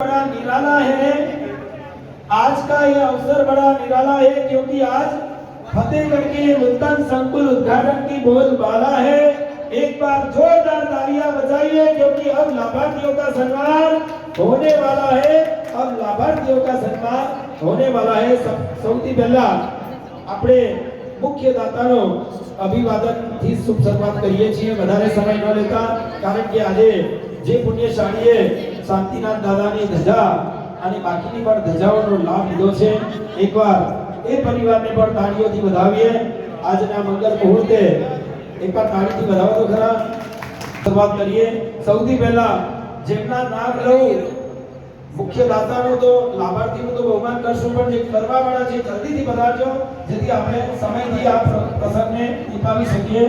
बड़ा निराला है। आज का यह अवसर बड़ा निराला है क्योंकि आज फतेहगढ़ के नूतन संकुल उद्घाटन की बोलबाला है। एक बार जोरदार तालियां बजाइए क्योंकि अब लाभार्थियों का सम्मान होने वाला है। अब लाभार्थियों का सम्मान होने वाला है। સૌથી પહેલા આપણે મુખ્ય દાતાનો અભિવાદનથી શુભ શરૂઆત કરીએ છીએ। વધારે સમય ન લેતા, કારણ કે આજે જે પુણ્યશાળીએ શાંતિનાથ દાદાની ધજા અને બાકીની પણ ધજાઓનો લાભ લીધો છે, એકવાર એ પરિવારને પણ તાળીઓથી વધાવીએ। આજના મંગલ મુહૂર્તે એકવાર તાળીથી વધાવો તો ખરા। શરૂઆત કરીએ। સૌથી પહેલા જેમના નામ લઉં, મુખ્ય દાતાનું તો લાભાર્થીનું તો બહુમાન કરશું, પણ જે કરવાવાળા છે જલ્દીથી વધારજો જેથી આપણે સમયથી આ પ્રસંગને નિભાવી શકીએ।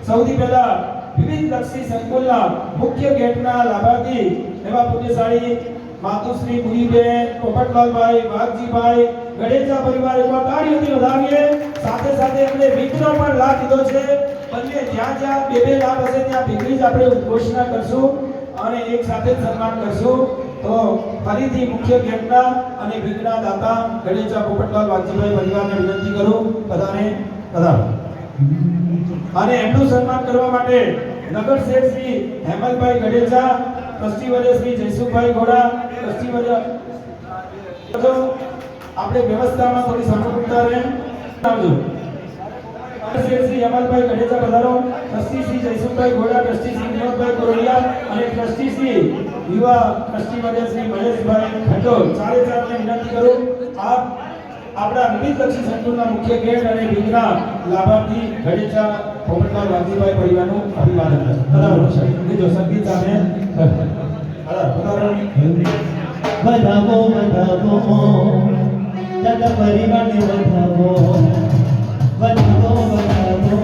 સૌથી પહેલા વિવિધ લક્ષી સંકુલના મુખ્ય ગેટના લાભાર્થી એવા પુણ્યશાળી માતુશ્રી મુરીબેન, પોપટલાલભાઈ, વાઘજીભાઈ, ગણેશા પરિવાર એકવાર તાળીઓથી વધાવીએ। સાથે સાથે એમને વિઘ્નો પણ લાભ લીધો છે। બંને જ્યાં જ્યાં બે લાભ હશે ત્યાં ભીગરી જ આપણે ઉદ્ઘોષણા કરશું અને એક સાથે જ સન્માન કરશું। તો ફરીથી મુખ્ય ગેટના અને વિઘ્ના દાતા ગણેશા, પોપટલાલ, વાઘજીભાઈ પરિવારને વિનંતી કરું પધારે પધારો। અને એમનું સન્માન કરવા માટે નગર શેઠ શ્રી હેમલભાઈ ગણેશા, ટ્રસ્ટી વર્ય શ્રી જયસુખભાઈ ઘોડા, ટ્રસ્ટી વર્ય આપણે વ્યવસ્થામાં થોડી સાનુકૂળતા રહે આવજો। શેઠ શ્રી હેમલભાઈ ગણેશા પધારો, ટ્રસ્ટી શ્રી જયસુખભાઈ ઘોડા, ટ્રસ્ટી શ્રી વિનોદભાઈ કોરડિયા અને ટ્રસ્ટી શ્રી યુવા ટ્રસ્ટી વર્ય શ્રી મહેશભાઈ ખંડોલ, ચારે ચારને વિનંતી કરું આપ આપણા વિવિધ લક્ષી સંકુલના મુખ્ય ગેટ અને વિઘ્ના લાભાર્થી ગણેશા, પોપટલાલ, વાઘજીભાઈ પરિવારનું અભિવાદન કરે। પધારો સાહેબ, બીજો સંગીત સામે પધારો। વધાવો વધાવો દાદા પરિવારને વધાવો, વધાવો વધાવો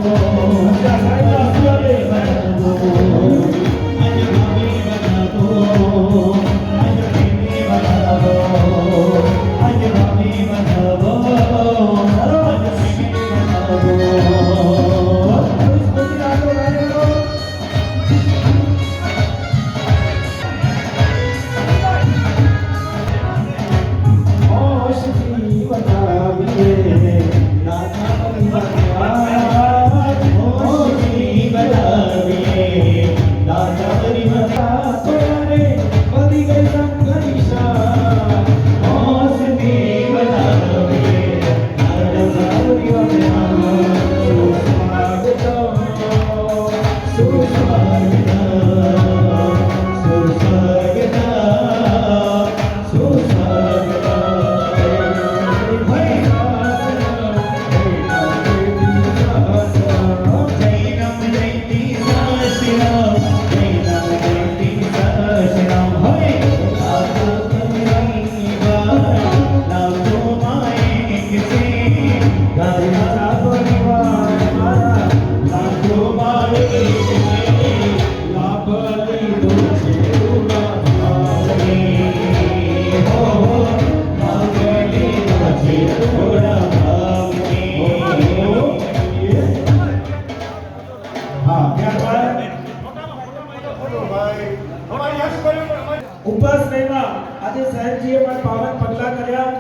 ઉપાસનામાં આજે સાહેબજીએ પણ પાવન પગલા કર્યા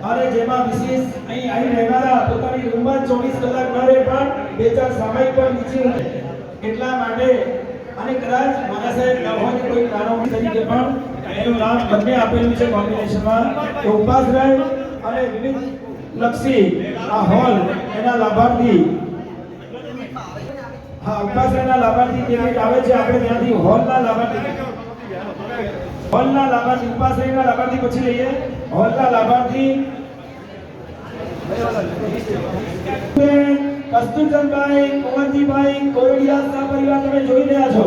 અને જેમાં વિશેષ અહીં આવી રહેનારા પોતાની રૂમમાં 24 કલાક ન રહે પણ બે ચાર સામાયિક પણ નીચે ઉતરે એટલા માટે અને કદાચ મારા સાહેબ ન હોય કોઈ નાનો તરીકે પણ એનું નામ બંને આપેલું છે કોમ્બિનેશનમાં તો ઉપાસનાય અને વિવિધ લક્ષી આ હોલ એના લાભાર્થી ઉપાસનાના લાભાર્થી જે આવે છે આપણે ત્યાંથી હોલના લાભાર્થી ઉપાશ્રયના લાભાર્થી પછી લઈએ। હોલના લાભાર્થી કસ્તુરચંદભાઈ, કુંવરજીભાઈ કોરડિયા સહ પરિવાર તમે જોઈ રહ્યા છો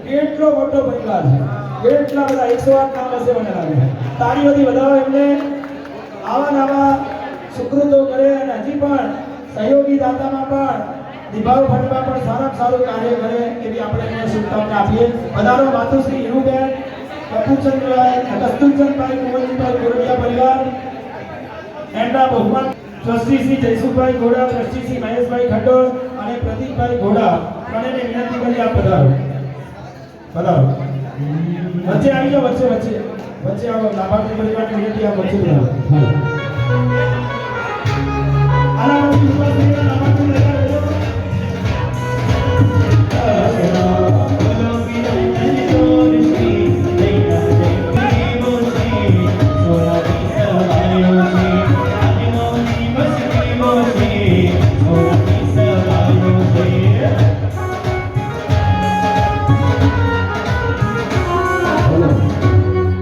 કેટલો મોટો પરિવાર છે। કેટલા બધા 108 નામ હશે મને લાગે। તાળીઓથી વધાવો એમને। આવા નવા સુકૃતો કરે અને હજી પણ સહયોગી દાતામાં પણ નિભાવ ફંડમાં પણ સારામાં સારું કાર્ય કરે એવી આપણે એને શુભકામના આપીએ। પધારો માતુશ્રી હિરુબેન, કસ્તુરચંદભાઈ, કુંવરજીભાઈ કોરડિયા પરિવાર એમના બહુમાન ટ્રસ્ટી શ્રી જયસુખભાઈ ઘોડા, ટ્રસ્ટી શ્રી મહેશભાઈ ખંડોલ અને પ્રદીપભાઈ ઘોડા ત્રણેયને વિનંતી કરી આપ પધારો। પધારો, વચ્ચે આવી જાઓ, વચ્ચે વચ્ચે આવો લાભાર્થી પરિવારની વિનંતી આ વચ્ચે બોલાવો. આના પછી ઉપસ્થિત લાભાર્થી લગાડો.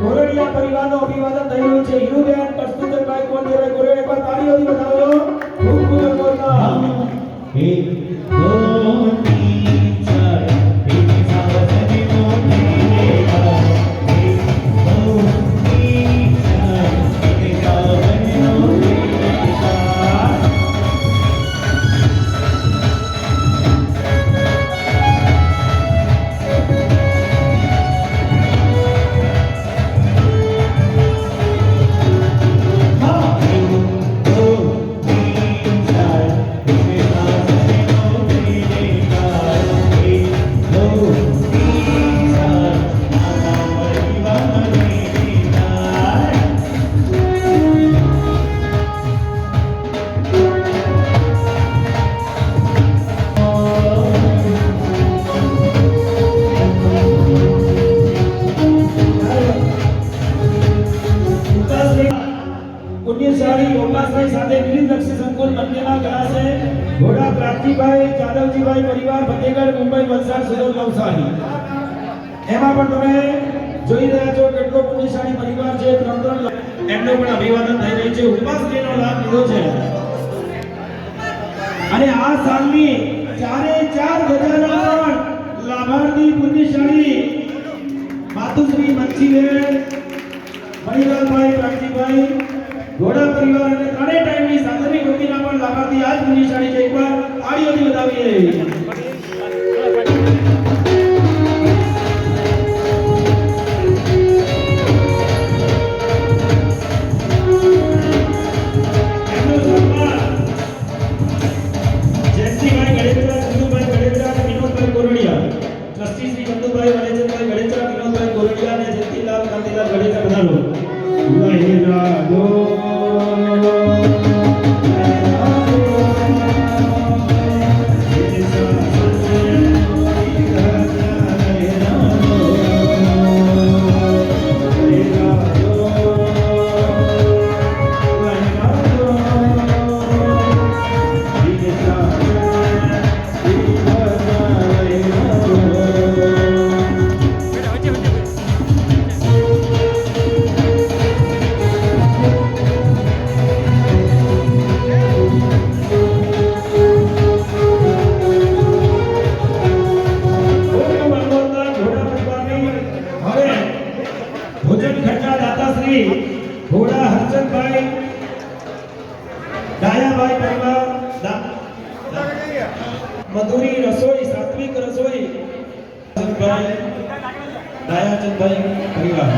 કોરડિયા પરિવારનો અભિવાદન થઈ રહ્યું છે. હીરુબેન કસ્તુરભાઈ કોણ દેવાય કોરડિયા એકવાર તાળીઓથી બતાવજો. ખૂબ ખૂબ અભિનંદન. એક દો તીન ચાર તેરી સાવસની મોટી રેખા એક દો તીન ચાર તેરી સાવસની મોટી રેખા પુણ્યશાળી યોગાશ્રય સાથે વિવિધ લક્ષી સંકુલ બંનેના કલાશે ઘોડા પ્રાપ્તિભાઈ જાદવજીભાઈ પરિવાર ફતેહગઢ મુંબઈ વલસાડ સુરત નવસારી. એમાં પણ તમે જોઈ રહ્યા છો કેટલો પુણ્યશાળી પરિવાર છે. ત્રણ એમનો પણ અભિવાદન થઈ રહ્યું છે. ઉપાશ્રયનો લાભ લીધો છે અને આ સાલની ચારે ચાર ગજાના પણ લાભાર્થી પુણ્યશાળી માતુશ્રી મચ્છીબેન મણિલાલભાઈ પ્રાપ્તિભાઈ ઘોડા પરિવાર અને ત્રણેય ટાઈમની સાધનિક વૃત્તિના પણ લાભાર્થી આજ પુણ્યશાળી છે. એકવાર તાળીઓથી વધાવીએ. એમનું સન્માન જયંતિભાઈ ગણેશરા, ચંદુભાઈ ગણેશરા અને વિનોદભાઈ કોરડિયા, ટ્રસ્ટી શ્રી ચંદુભાઈ વલેચંદભાઈ ગણેશરા, વિનોદભાઈ કોરડિયા અને જયંતિલાલ કાંતિલાલ ગણેશરા બધા ભોજન ખર્ચા દાતાશ્રી ઘોડા હર્ષદભાઈ ડાયાભાઈ પરિવાર મધુરી રસોઈ સાત્વિક રસોઈ ડાયાચંદભાઈ પરિવાર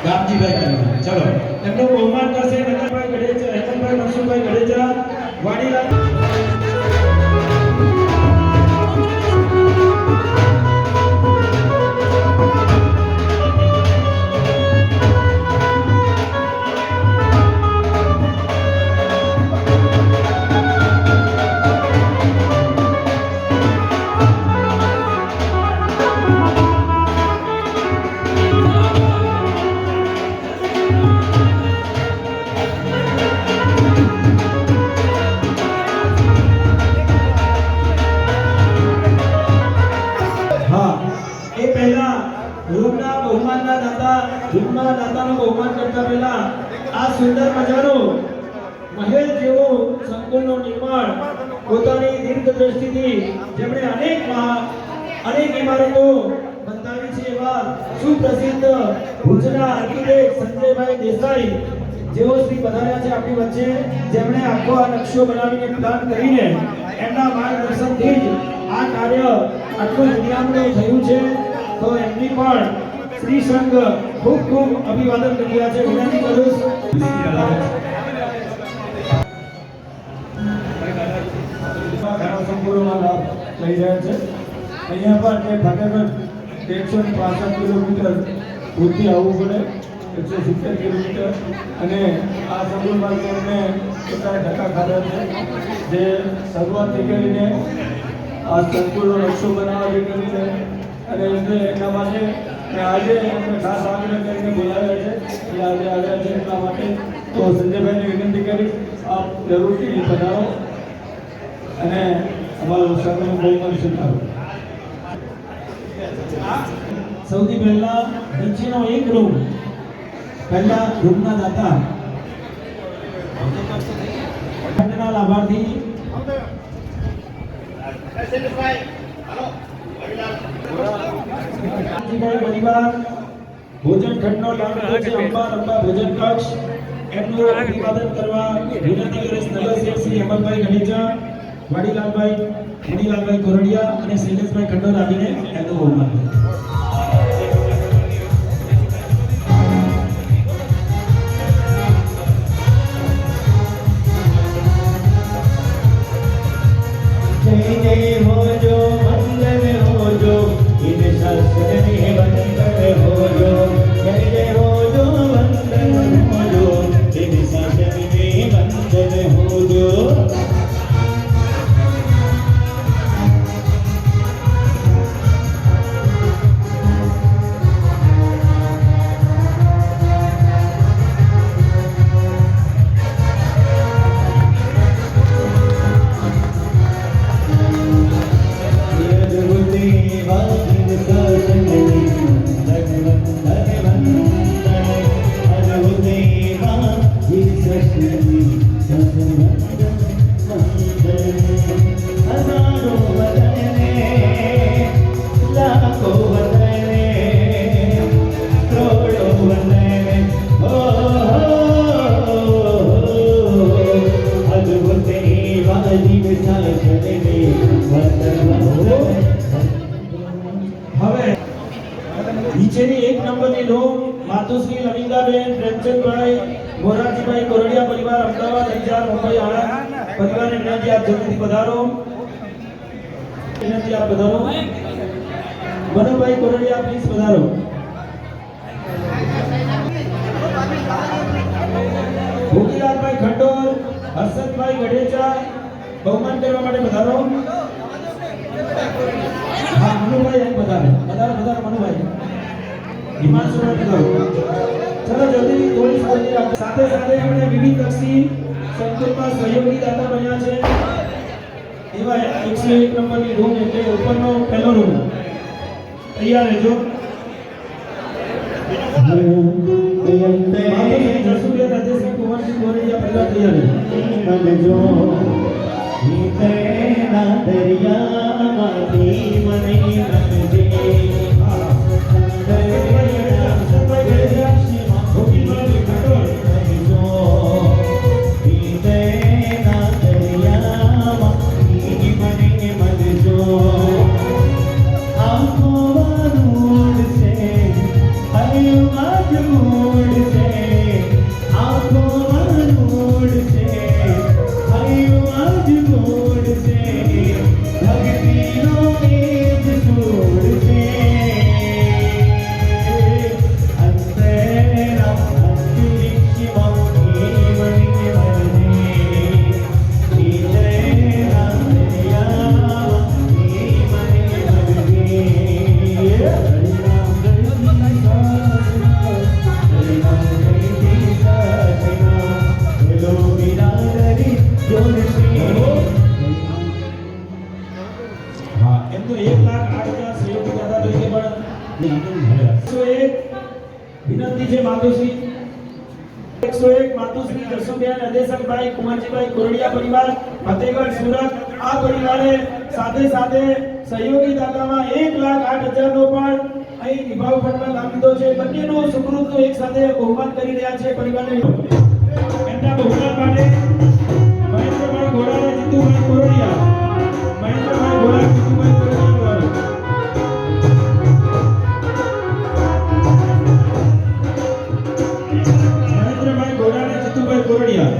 ગામજીભાઈ પરિવાર. ચલો એમનું બહુમાન કરશે નગરભાઈ ગઢેચા, હેમંતભાઈ મનસુખભાઈ ગઢેચા, વાડીલાલ દાતાનું બહુમાન કરતા પહેલા આ સુંદર મજાનો મહેલ જેવો સંકુલનું નિર્માણ પોતાની દીર્ઘ દ્રષ્ટિથી જેમણે અનેક ઇમારતો બંધાવી છે એવા સુપ્રસિદ્ધ ભુજના આર્કિટેક્ટ સંજયભાઈ દેસાઈ જેઓ શ્રી પધાર્યા છે આપણી વચ્ચે, જેમણે આખો આ નકશો બનાવીને પ્લાન કરીને એમના માર્ગદર્શનથી જ આ કાર્ય આટલું દુનિયામાં થયું છે. તો એમની પણ શ્રી સંઘ ખૂબ ખૂબ અભિવાદન કરી રહ્યા છે. વિનંતી કરું સંપૂર્ણ લાભ લઈ રહ્યા છે. અહીંયા પણ જે ફતેહગઢ 165 કિલોમીટર ભૂલથી આવવું પડે 170 કિલોમીટર અને આ સંકુલમાં અમને કેટલા ધક્કા ખાધા છે જે શરૂઆતથી કરીને આ સંકુલનો નકશો બનાવવાથી કરીને અને એટલે એના માટે મેં આજે એમને ખાસ આગ્રહ કરીને બોલાવ્યા છે કે આજે આવ્યા છે એટલા માટે તો સંજયભાઈને વિનંતી કરીશ આપ જરૂરથી પધારો અને અમારું સર્વનું બહુમાન સ્વીકારો. સૌથી પહેલા નીચેનો એક રૂમ પહેલા રૂમના દાતા ખંડના લાભાર્થી પરિવાર ભોજન ખંડનો લાભ લીધો છે અંબા ભોજન કક્ષ એમનું અભિવાદન કરવા વિનંતી કરીશ નગરસેવક શ્રી હેમંતભાઈ ગણેજા, વાડીલાલભાઈ કોરડિયા અને શૈલેષભાઈ ખંડોર આવીને એમનું બહુમાન આપે. जय जय हो जो मंगल हो जो इन शास्त्र में वंदन हो जो जय जय हो जो वंदन हो जो इन शास्त्र में वंदन हो जो નીચેની એક નંબરની રૂમ માતુશ્રી લવિંદાબેન પ્રેમચંદભાઈ મોરારજીભાઈ કોરડિયા પરિવાર અમદાવાદ અંજાર મુંબઈ આણંદ પરિવારને વિનંતી આપ જલ્દીથી પધારો. વિનંતી આપ પધારો. મનુભાઈ કોરડિયા પ્લીઝ પધારો. ભોગીલાલભાઈ ખંડોર, હર્ષદભાઈ ગઢેચા બહુમાન કરવા માટે પધારો. હા મનુભાઈ અહીં પધારો. પધારો મનુભાઈ. હિમાંશુભાઈ પધારો. ચલો જલ્દી થોડી સ્પર્ધી રાખો. સાથે સાથે આપણે વિવિધ લક્ષી સંકુલમાં સહયોગી દાતા બન્યા છે એવા 101 નંબરની રૂમ એટલે ઉપરનો પહેલો રૂમ તૈયાર રહેજો. જસુબેન રાજેશભાઈ કુંવરજી કોરડિયા પહેલા તૈયાર રહેજો. દરિયામાંથી મને વિનંતી છે માતુશ્રી 101 માતુશ્રી જસુબેન અદેશકભાઈ કુંવરજીભાઈ કોરડિયા પરિવાર ફતેહગઢ સુરત. આ પરિવારે સાથે સાથે સહયોગી દાતામાં 1,08,000 નો પણ અહીં નિભાવ ફંડમાં લાભ લીધો છે. બંનેનું સુકૃતનું એક સાથે બહુમાન કરી રહ્યા છે પરિવારને. એમના બહુમાન માટે મહેન્દ્રભાઈ ઘોડા અને જીતુભાઈ કોરડિયા. મહેન્દ્રભાઈ ઘોડા જીતુભાઈ કોરડિયા કોરડિયા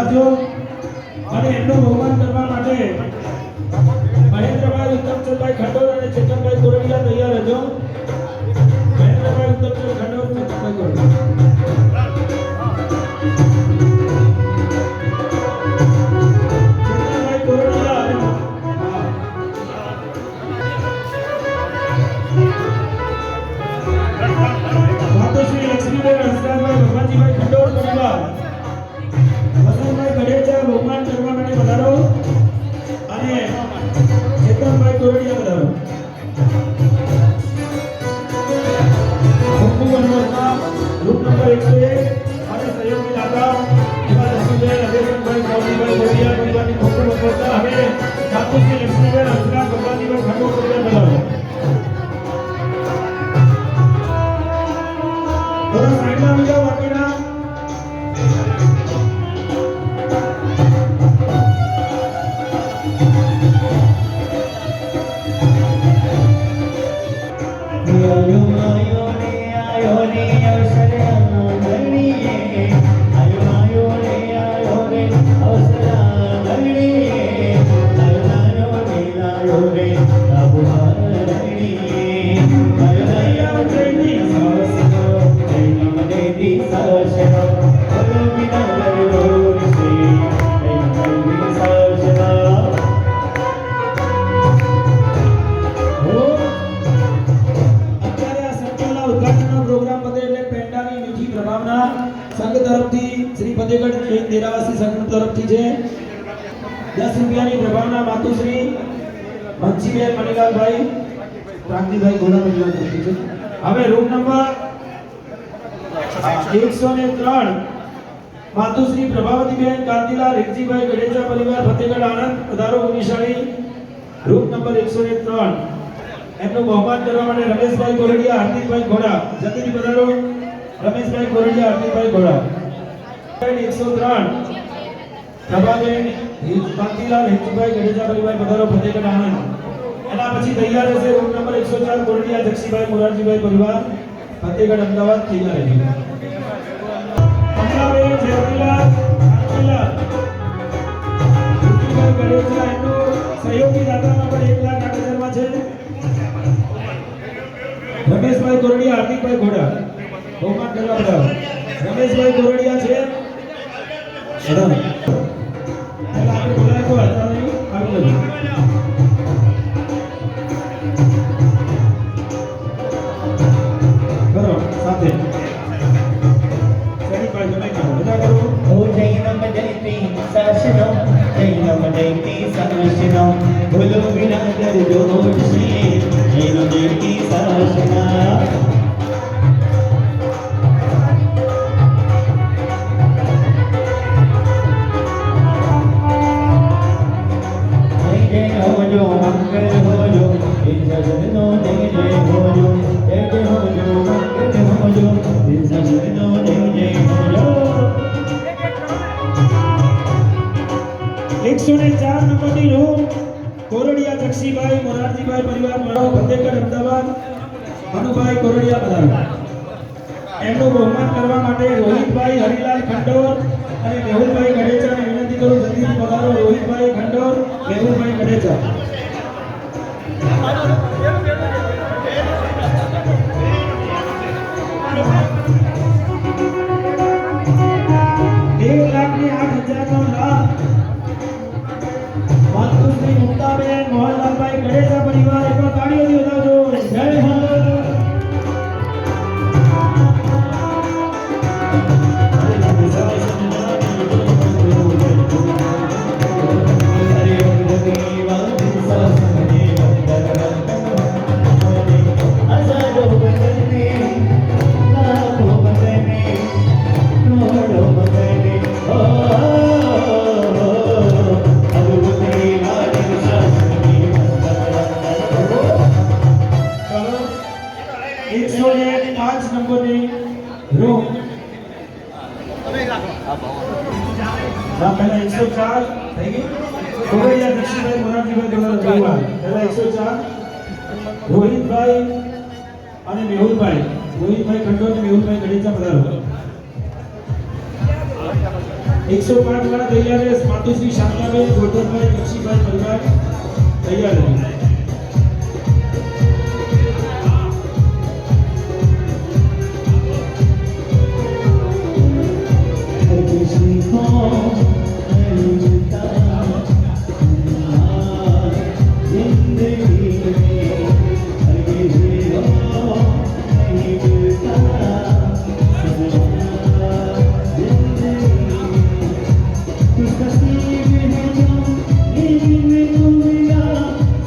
પધારજો અને એમનું બહુમાન કરવા માટે મહેન્દ્રભાઈ ઉત્તમચંદભાઈ ખંડોર અને ચેતનભાઈ કોરડિયા તૈયાર રહેજો. મહેન્દ્રભાઈ ઉત્તમચંદ ખંડોર, ચેતનભાઈ કોરડિયા. ચેતનભાઈ કોરડિયા અને માતુશ્રી લક્ષ્મીબેન હંસરાજભાઈ ભગવાનજીભાઈ ખંડોર પરિવાર વસંતભાઈ ગઢેચા બહુમાન કરવા માટે પધારો અને ચેતનભાઈ કોરડિયા પધારો. મુખ્ય મનોરમા ગ્રુપ નંબર 101 અને સહયોગી દાતા એવા લક્ષ્મીબેન અભયભાઈ ગૌરીભાઈ કોરડિયા પરિવારની મુખ્ય મનોરમા હવે માતુશ્રી લક્ષ્મીબેન હંસરાજ ભગવાનજીભાઈ ખંડોર પરિવાર પધારો. થોડા સાઈડમાં આવી જાઓ બાકીના. સંઘ તરફથી શ્રી ફતેગઢ દેરાવાસી સંઘ તરફથી છે 10 રૂપિયાની પ્રભાવના માતુશ્રી મંચીબેન મણિલાલભાઈ પ્રાંતિભાઈ ગોળા પરિવાર તરફથી છે. હવે રૂમ નંબર 103 માતુશ્રી પ્રભાવતીબેન કાંતિલાલ રીકજીભાઈ ગઢેચા પરિવાર ફતેગઢ આણંદ પધારો ગુણીશાળી. રૂમ નંબર 103 એમનું બહુમાન કરવા માટે રમેશભાઈ કોરડિયા હાર્દિકભાઈ ઘોડા જલ્દીથી પધારો. રમેશભાઈ કોરડિયા હાર્દિકભાઈ ઘોડા. 103 પ્રભાબેન કાંતિલાલ રીકજીભાઈ ગઢેચા પરિવાર પધારો ફતેગઢ આણંદ. એના પછી તૈયાર રહેશે રૂમ નંબર 104 કોરડિયા જક્ષીભાઈ મોરારજીભાઈ પરિવાર ફતેગઢ અમદાવાદ તૈયાર રહેજો. અમદાવાદ જયંતિલાલ કાંતિલાલ રીકજીભાઈ ગઢેચા એમનું સહયોગી દાતામાં પણ 1,08,000 માં છે. રમેશભાઈ કોરડિયા હાર્દિકભાઈ ઘોડા બહુમાન કરવા પધારો. રમેશભાઈ કોરડિયા છે બધાને પહેલા આપણે બોલાય તો હતા નહીં આવી જજો. કરો સાથે સરી ભાઈ તમે કરો બધા કરો. ઓ જૈનમ જયતિ શાસનો જૈનમ જયતિ શાસનો ભૂલો વિના કરજો છે જૈનમ જયતિ શાસના. નંબરની રૂમ કોરડિયા જક્ષીભાઈ મોરારજીભાઈ પરિવાર મળો ફતેગઢ અમદાવાદ મનુભાઈ કોરડિયા પધારો. એમનું બહુમાન કરવા માટે રોહિતભાઈ હરિલાલ ખંડોર અને મેહુલભાઈ ગઢેચાને વિનંતી કરું જલ્દીથી પધારો. રોહિતભાઈ ખંડોર, મેહુલભાઈ ગઢેચા. માતુશ્રી મુક્તાબેન મોહનલાલભાઈ ગઢેચા પરિવાર એકવાર તાળીઓથી વધાવજો. જય ભારત. પહેલા 104 થઈ ગઈ. કોરડિયા જક્ષીભાઈ મોરારજીભાઈ દ્વારા પરિવાર પહેલા 104 રોહિતભાઈ અને મેહુલભાઈ ખંડોર અને મેહુલભાઈ ગઢેચા પધારો. 105 વાળા તૈયાર છે માતુશ્રી શાંતાબેન ગોરધનભાઈ જક્ષીભાઈ પરિવાર તૈયાર છે किसी को नहीं मिलता जिंदगी में, हर किसी को नहीं मिलता जिंदगी में। कुछ नसीब है जो एक में तू मिला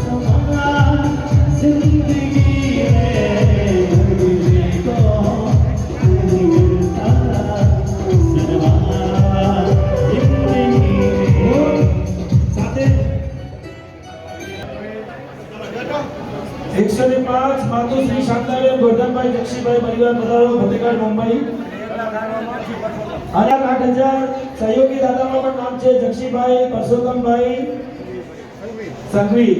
समा जिंदगी में, हर किसी को नहीं मिलता સાથે 105 માતુશ્રી શાંતાબેન ગોરધનભાઈ જક્ષીભાઈ પરિવાર પધારો ફતેગઢ મુંબઈ અને 8000 સહયોગી દાદામાં પણ નામ છે જક્ષીભાઈ પરસોત્તમભાઈ સંઘવી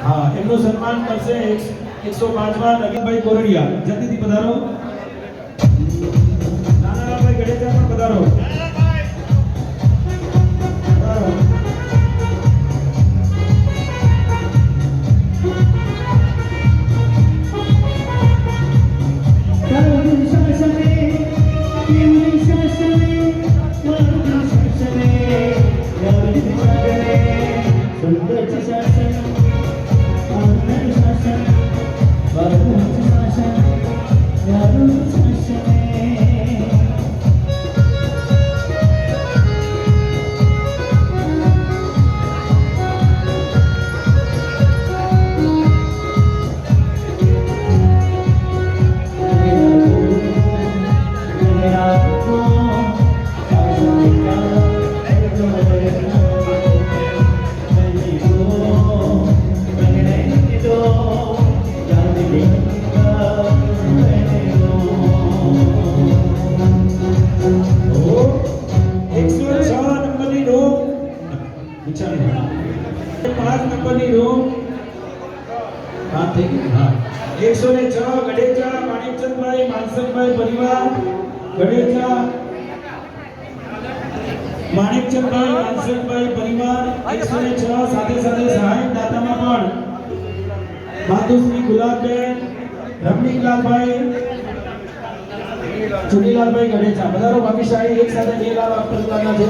હા એમનું સન્માન કરશે 105 માં નવીનભાઈ કોરડિયા જલ્દીથી પધારો નાનાભાઈ ગડેજા પણ પધારો માણેકચંદભાઈ માનસનભાઈ પરિવાર 106 સાથે સાથે સહાયક દાતામાં પણ માતુશ્રી ગુલાબબેન રમણીકલાલભાઈ ચુનીલાલભાઈ ગઢેચા બધાનો ભાગ્યશાળી એક સાથે 2 લાખ પરિવારના છે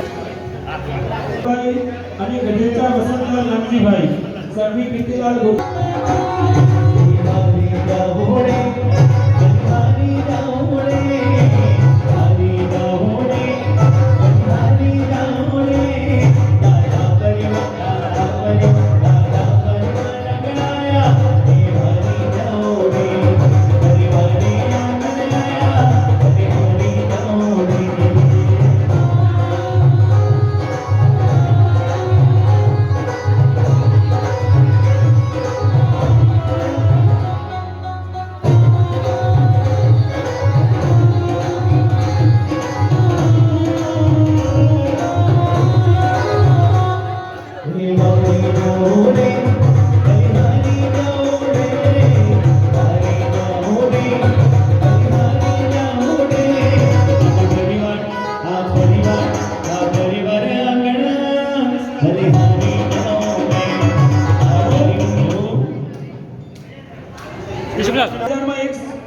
ભાઈ અને ગઢેચા વસંતલાલ નામજીભાઈ સર્વી કીર્તિલાલ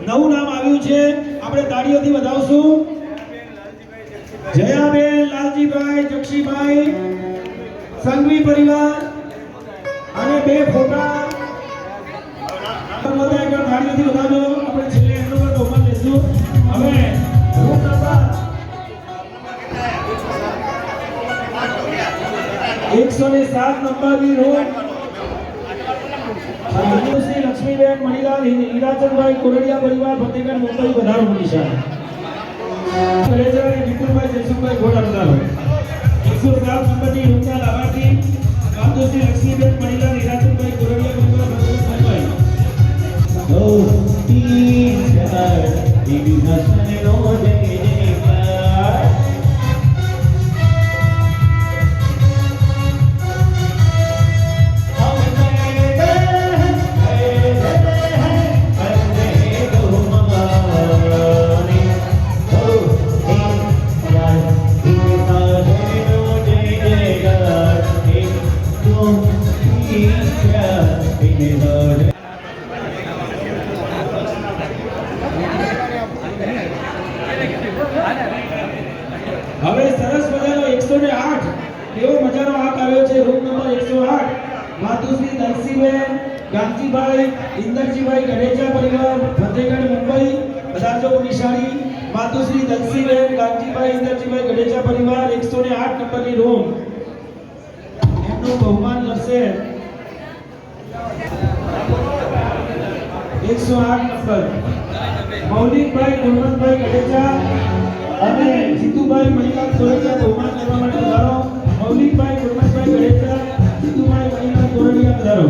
નવું નામ આવ્યું છે આપણે તાળીઓથી વધાવશું જયાબેન લાલજીભાઈ જક્ષીભાઈ સંઘવી પરિવાર અને 2 ફોટા બધા એકવાર તાળીઓથી વધાવજો આપણે છેલ્લે એમનો પણ બહુમાન લેશું હવે રૂમ નંબર 107 નંબરની રૂમ શ્રી લક્ષ્મીબેન મણીલાલ હીરાચંદભાઈ કોરડિયા પરિવાર ફતેગઢ મુંબઈ વધારો નિશાન ગણેશા અને વિપુલભાઈ જયસુખભાઈ ઘોડા વધારો 107 નંબરની રૂમના લાભાર્થી માતુશ્રી લક્ષ્મીબેન મણીલાલ હીરાચંદભાઈ કોરડિયા પરિવાર ફતેગઢ મુંબઈ આવ્યો છે રૂમ નંબર 108 માતુશ્રી દલસીબેન ગાંધીભાઈ ઇન્દરજીભાઈ ગણેજા પરિવાર ફતેહગઢ મુંબઈ પધારજો નિશાળી માતુશ્રી દલસીબેન ગાંધીભાઈ ઇન્દરજીભાઈ ગણેજા પરિવાર 108 નંબરની રૂમ એમનું બહુમાન કરશે 108 નંબર મૌલિકભાઈ ગુણવંતભાઈ ગણેજા અને જીતુભાઈ મણિલાલ સોરઠિયા બહુમાન કરવા માટે પધારો મૌલિકભાઈ ગુણવંતભાઈ ગણેજા જીતુભાઈ મણિલાલ સોરઠિયા પધારો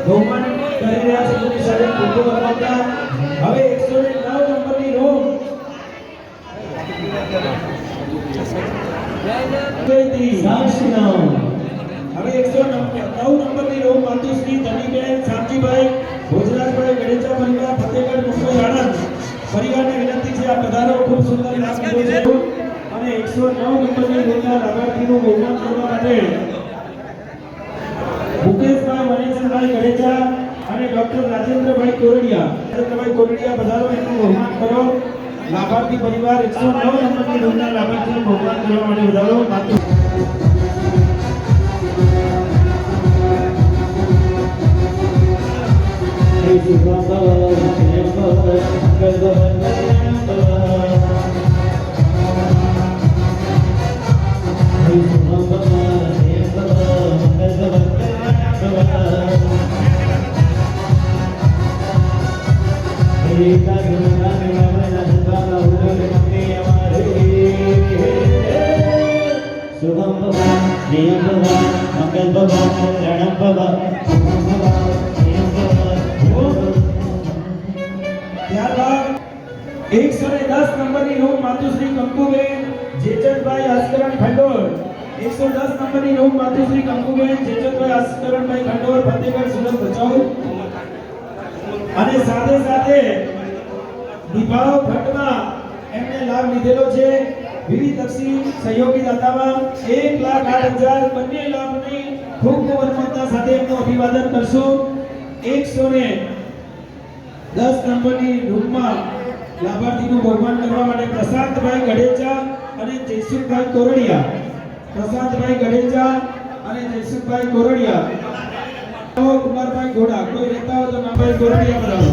બહુમાન કરી રહ્યા છે તેની સાથે ખૂબ અભિનંદન હવે 109 નંબરની રૂમ સાક્ષીનો હવે 109 નંબરની રૂમ માતુશ્રી ધનીબેન શામજીભાઈ ભોજરાજભાઈ ગણેજા પરિવાર ફતેહગઢ મુંબઈ આણંદ પરિવારને વિનંતી છે આ પધારો ખૂબ સુંદર નામ લીધો છે અને 109 નંબરની રૂમના લાભાર્થીનું બહુમાન કરવા માટે મુકેશભાઈ મનીષભાઈ ગણેજા અને ડોક્ટર રાજેન્દ્રભાઈ કોરડિયા પધારો એનું બહુમાન કરો લાભાર્થી પરિવાર 109 નંબરની રૂમના લાભાર્થીનું બહુમાન કરવા માટે પધારો માતુ શુભમ ભવા નિયમ ભવા મંગલ ભવા રણમ ભવા શુભમ ભવા નિયમ ભવા ત્યારબાદ 110 નંબરની રૂમ માતુશ્રી કંકુબેન જેચનભાઈ આસ્કરણ ખંડોળ 110 નંબરની રૂમ માતુશ્રી કંકુબેન જેચનભાઈ આસ્કરણભાઈ ખંડોળ ફતેહગઢ સુરત ભચાઉ અને સાથે સાથે નિભાવ ખંડમાં એમને લાભ લીધેલો છે વિવિધ લક્ષી સહયોગી દાતામાં 1,08,000 બંને લાભની ખૂબ ખૂબ અનુમોદના સાથે એમનું અભિવાદન કરશું 110 નંબરની રૂમમાં લાભાર્થીનું બહુમાન કરવા માટે પ્રશાંતભાઈ ગણેજા અને જયસુખભાઈ કોરડિયા પ્રશાંતભાઈ ગણેજા અને જયસુખભાઈ કોરડિયા કુમારભાઈ ઘોડા કોઈ રહેતા હોય તો નામભાઈ કોરડિયા બરાબર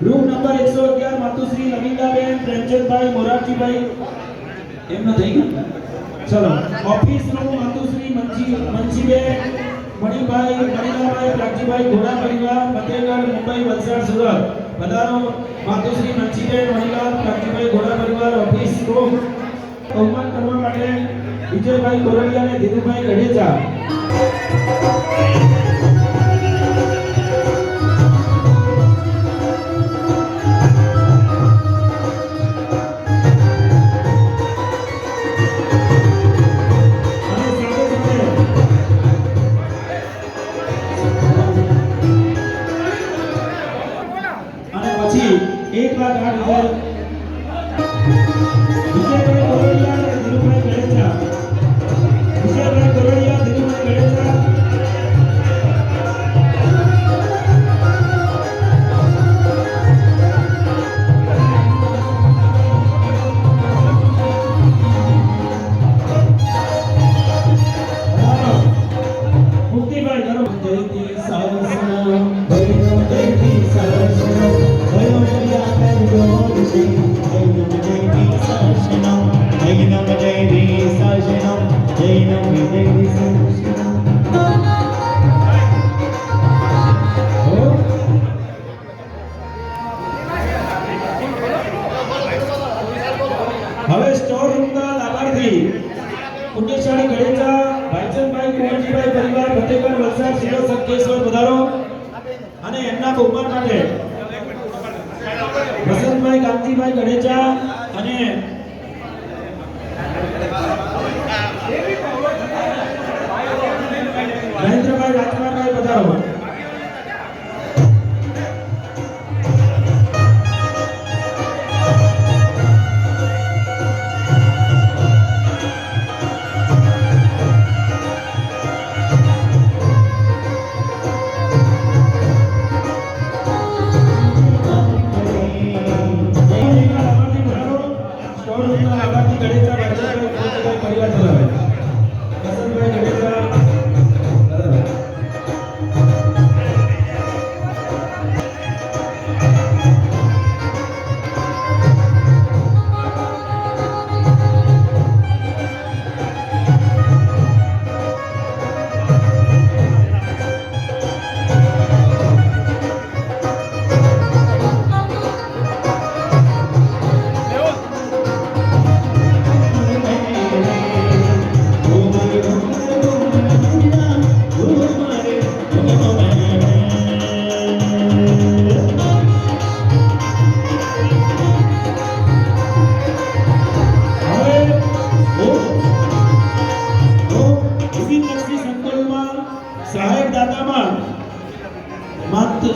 રૂમ નંબર 111 માતુશ્રી નવીનદાબેન પ્રેમચંદભાઈ મોરારજીભાઈ એમનો થઈ ગયો ચલો ઓફિસ રૂમ માતુશ્રી મંજીબેન મણિભાઈ મણિલાલભાઈ પ્રાગજીભાઈ ઘોડા પરિવાર ફતેહગઢ મુંબઈ વલસાડ સુરત પધારો માતુશ્રી મંજીબેન મણિલાલ પ્રાગજીભાઈ ઘોડા પરિવાર ઓફિસ રૂમ બહુમાન કરવા માટે વિજયભાઈ કોરડિયા અને ધીરુભાઈ ગણેજા પછી 1,08,000 વિજયભાઈ કોરડિયા અને ધીરુભાઈ હવે સ્ટોર રૂમના લાભાર્થી પુણ્યશાળી ગણેશા ભાઈચંદભાઈ કુંવરજીભાઈ પરિવાર ફતેગઢ વલસાડ જિલ્લો સંકેશ્વર પધારો અને એમના બહુમાન માટે વસંતભાઈ કાંતિભાઈ ગણેશા અને મહેન્દ્રભાઈ રાજકુમારભાઈ પધારો.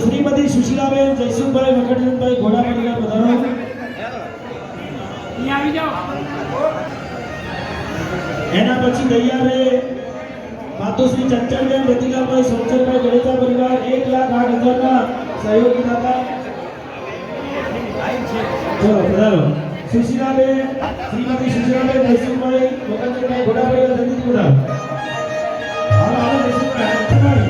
શ્રીમતી સુશીલાબેન જયસુખભાઈ મકરચંદભાઈ ઘોડા પરિવાર પધારો. એના પછી તૈયારે માતુશ્રી ચંચળબેન રતિલાલભાઈ સોમચરભાઈ ગણેશા પરિવાર 1,08,000 ના સહયોગી હતા. ચલો પધારો. સુશીલાબેન શ્રીમતી સુશીલાબેન જયસુખભાઈ મકરચંદભાઈ ઘોડા પરિવાર જલ્દી પધારો. હાલો હાલો જયસુખભાઈ.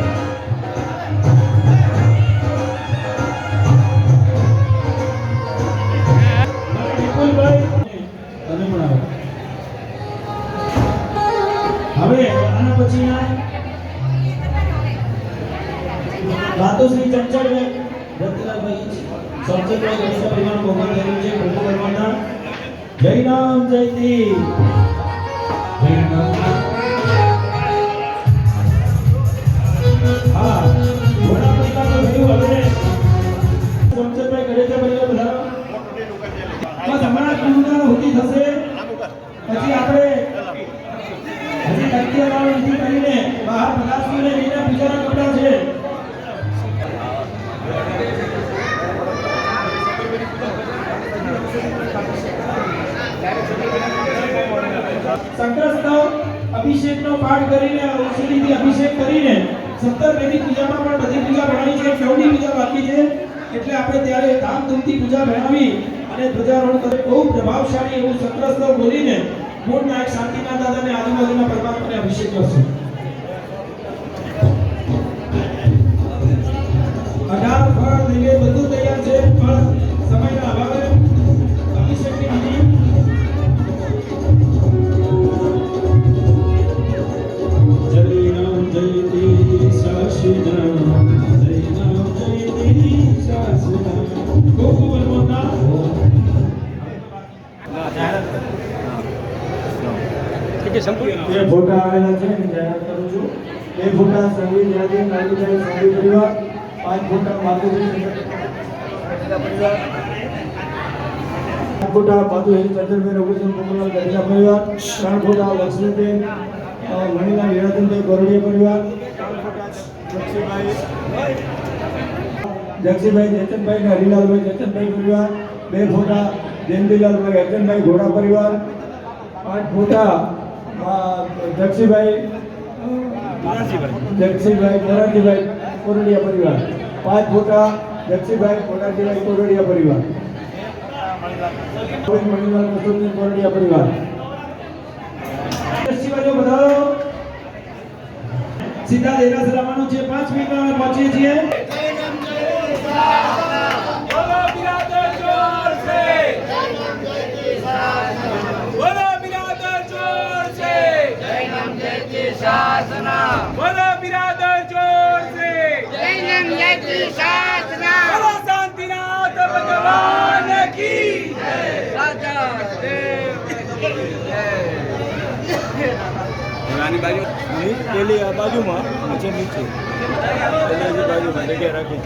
હવે આના પછીના માતુશ્રી ચંચળબેન રતિલાલભાઈ સોમચરભાઈ ગણેશા પરિવારનું બહુમાન થયેલું છે. પ્રભુ પરમાત્મા જય રામ જયતી જય રામ. હા ઘોડા પરિવારનું થયું. હવે સોમચરભાઈ ગણેશા પરિવાર બધા બસ હમણાં પૂર્ણ હોતી થશે. પછી આપણે હજી તકિયાવાળો વિધિ કરીને બહાર પધારશું ને એના પૂજાના કપડા છે. સંકલ્પ અભિષેકનો પાઠ કરીને ઔષધિથી અભિષેક કરીને 17 પેઢી પૂજામાં પણ બધી પૂજા ભણાવી છે. 14મી પૂજા બાકી છે એટલે આપણે ત્યારે ધામધૂમથી પૂજા ભણાવી અને ધ્વજારોહણ કરી બહુ પ્રભાવશાળી એવું સંકલ્પ બોલીને મૂળ નાયક શાંતિનાથ દાદાને આજુબાજુના પરમાત્માને અભિષેક કરશું. 18 ફળ નૈવેદ્ય બધું તૈયાર છે પણ સમયના અભાવે અભિષેકની વિધિ જય રામ જયતી સાશીનામ જય રામ જયતી સાશીનામ. ખૂબ ખૂબ અનુમોદના. ये फोटा आवेला છે ને જાહેરાત કરું છું. એ ફોટા સંગીત યાદી કાલીભાઈ સંગીત પરિવાર, 5 ફોટા માતુશ્રી પરિવાર, 5 ફોટા માતુશ્રી ચંદ્રબેન ઓગણસો પોપલાલ ગણેશા પરિવાર, 3 ફોટા લક્ષ્મીબેન મણીલાલ હીરાચંદભાઈ ગોરડિયા પરિવાર, 3 ફોટા જક્ષીભાઈ જયચંદભાઈ ને હરિલાલભાઈ જયચંદભાઈ પરિવાર, 2 ફોટા જયંતિલાલભાઈ અર્જનભાઈ ઘોડા પરિવાર, 5 ફોટા જક્ષીભાઈ મોરારજીભાઈ કોરડિયા પરિવાર, 5 ફોટા જક્ષીભાઈ મોરારજીભાઈ કોરડિયા પરિવાર, મણીલાલ કસુરજી કોરડિયા પરિવાર. સીધા દેરાસર આવવાનું છે. 5 મિનિટમાં અમે પહોંચીએ છીએ. बोलो बिरादर जोर से बोलो बिरादर जोर से जय नाम जय की शासना बोलो बिरादर जोर से जय नाम जय की शासना बोलो शांतिनाथ भगवान की जय राजा देव આની બાજુ પેલી આ બાજુમાં નીચે પેલી બાજુમાં જગ્યા રાખી